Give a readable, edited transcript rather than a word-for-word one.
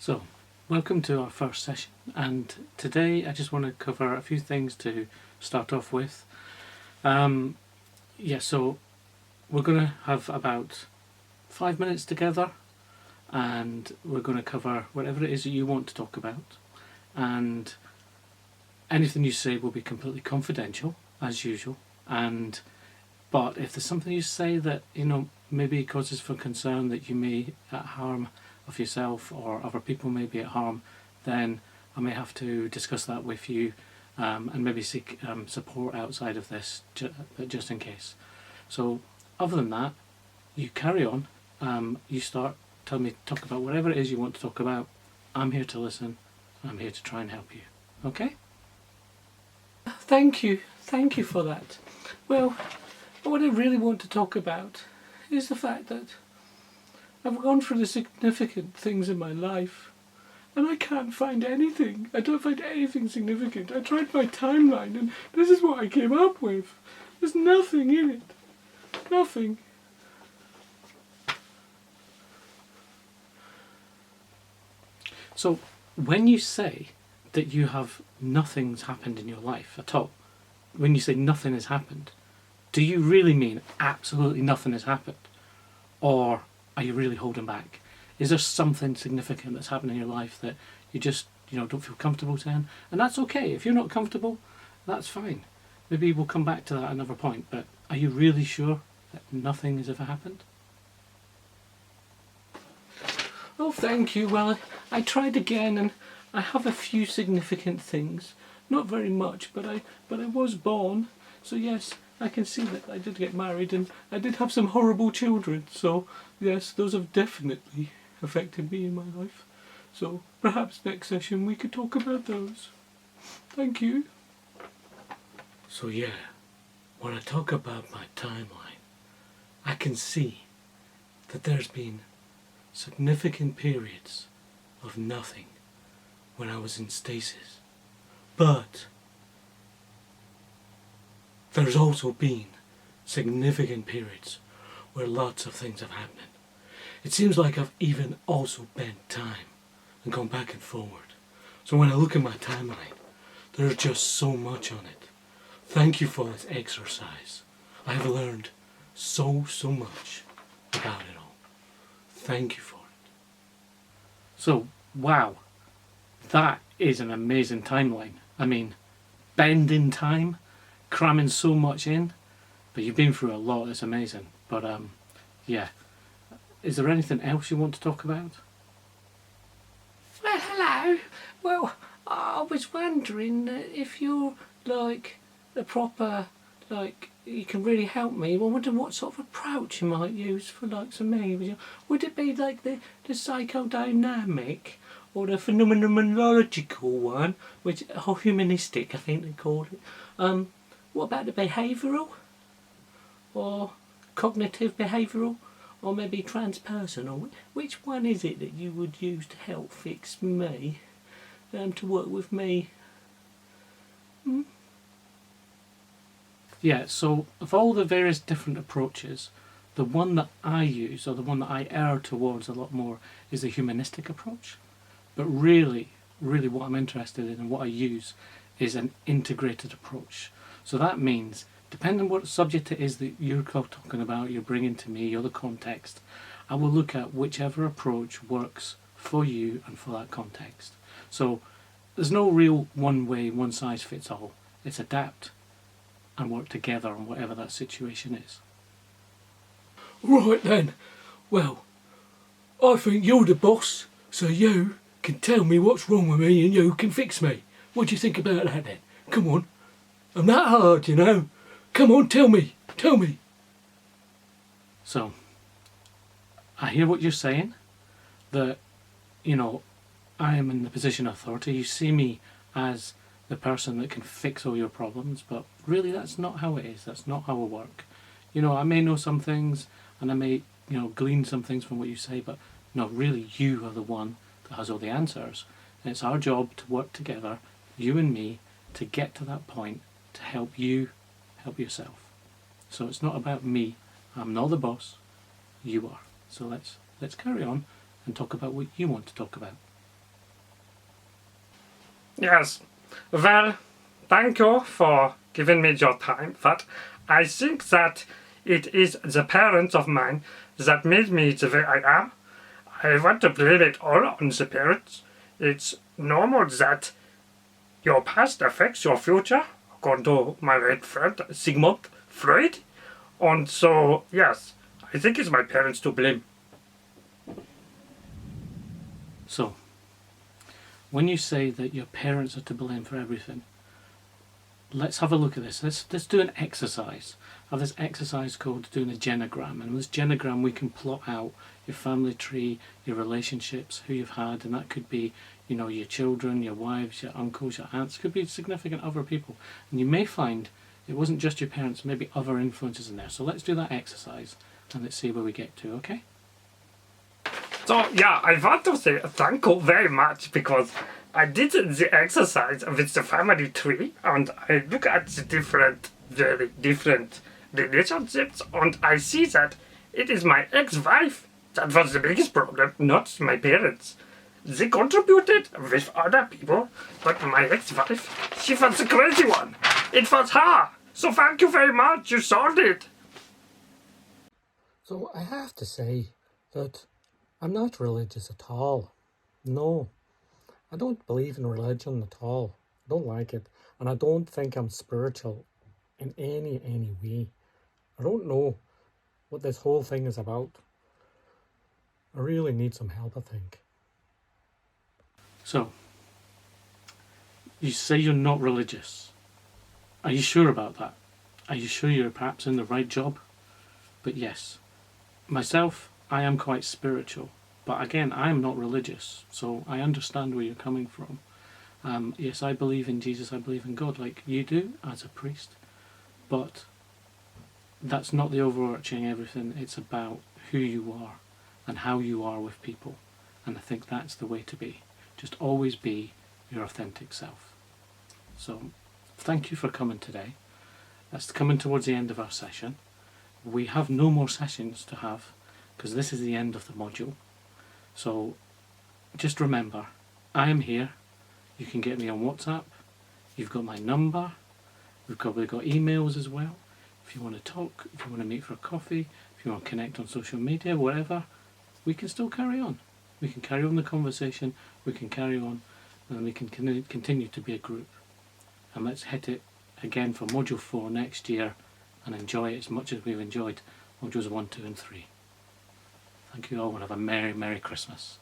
So, welcome to our first session, and today I just want to cover a few things to start off with. So we're going to have about 5 minutes together, and we're going to cover whatever it is that you want to talk about, and anything you say will be completely confidential, as usual. But if there's something you say that maybe causes for concern that you may harm of yourself or other people may be at harm, then I may have to discuss that with you and maybe seek support outside of this, just in case. So other than that, you carry on. You start, talk about whatever it is you want to talk about. I'm here to listen. I'm here to try and help you. Okay? Thank you for that. Well, what I really want to talk about is the fact that I've gone through the significant things in my life and I can't find anything. I don't find anything significant. I tried my timeline and this is what I came up with. There's nothing in it. Nothing. So when you say that you have nothing's happened in your life at all, when you say nothing has happened, do you really mean absolutely nothing has happened? Or are you really holding back? Is there something significant that's happened in your life that you just don't feel comfortable saying? And that's okay. If you're not comfortable, that's fine. Maybe we'll come back to that at another point. But are you really sure that nothing has ever happened? Oh, thank you. Well, I tried again, and I have a few significant things. Not very much, but I was born. So yes, I can see that I did get married and I did have some horrible children. So yes, those have definitely affected me in my life. So perhaps next session we could talk about those. Thank you. So yeah, when I talk about my timeline, I can see that there's been significant periods of nothing when I was in stasis. But there's also been significant periods where lots of things have happened. It seems like I've even also bent time and gone back and forward. So when I look at my timeline, there's just so much on it. Thank you for this exercise. I have learned so much about it all. Thank you for it. So, wow, that is an amazing timeline. I mean, bending time, cramming so much in, but you've been through a lot. It's amazing. But yeah, is there anything else you want to talk about? Well, hello. Well, I was wondering if you're like the proper, you can really help me. I wonder what sort of approach you might use for me. Would it be like the psychodynamic or the phenomenological one, or humanistic, I think they call it. What about the behavioural? Or cognitive behavioural? Or maybe transpersonal? Which one is it that you would use to help fix me? To work with me? Yeah, so of all the various different approaches, the one that I use, or the one that I err towards a lot more, is the humanistic approach. But really what I'm interested in and what I use is an integrated approach. So that means, depending on what subject it is that you're talking about, you're bringing to me, or the context, I will look at whichever approach works for you and for that context. So there's no real one way, one size fits all. It's adapt and work together on whatever that situation is. Right then, well, I think you're the boss, so you can tell me what's wrong with me and you can fix me. What do you think about that then? Come on. I'm that hard, Come on, tell me. So, I hear what you're saying, that, I am in the position of authority. You see me as the person that can fix all your problems, but really that's not how it is. That's not how I work. I may know some things, and I may, glean some things from what you say, but no, really you are the one that has all the answers. And it's our job to work together, you and me, to get to that point, to help you help yourself. So it's not about me. I'm not the boss. You are. So let's carry on and talk about what you want to talk about. Yes. Well, thank you for giving me your time, but I think that it is the parents of mine that made me the way I am. I want to blame it all on the parents. It's normal that your past affects your future, according to my late friend Sigmund Freud. And so, yes, I think it's my parents to blame. So, when you say that your parents are to blame for everything, let's have a look at this. Let's do an exercise. I have this exercise called doing a genogram, and in this genogram we can plot out your family tree, your relationships, who you've had, and that could be, you know, your children, your wives, your uncles, your aunts, could be significant other people. And you may find it wasn't just your parents, maybe other influences in there. So let's do that exercise and let's see where we get to, okay? So, yeah, I want to say thank you very much because I did the exercise with the family tree and I look at the very different relationships and I see that it is my ex-wife that was the biggest problem, not my parents. They contributed with other people, but my ex-wife, she was the crazy one. It was her. So thank you very much, you solved it. So I have to say that I'm not religious at all. No, I don't believe in religion at all. I don't like it. And I don't think I'm spiritual in any way. I don't know what this whole thing is about. I really need some help, I think. So, you say you're not religious. Are you sure about that? Are you sure you're perhaps in the right job? But yes, myself, I am quite spiritual. But again, I am not religious, so I understand where you're coming from. Yes, I believe in Jesus, I believe in God, like you do as a priest. But that's not the overarching everything. It's about who you are and how you are with people. And I think that's the way to be. Just always be your authentic self. So, thank you for coming today. That's coming towards the end of our session. We have no more sessions to have because this is the end of the module. So just remember, I am here. You can get me on WhatsApp. You've got my number. We've probably got emails as well. If you want to talk, if you want to meet for a coffee, if you want to connect on social media, whatever, we can still carry on. We can carry on the conversation. We can carry on, and we can continue to be a group. And let's hit it again for Module 4 next year and enjoy it as much as we've enjoyed Modules 1, 2 and 3. Thank you all and have a Merry Christmas.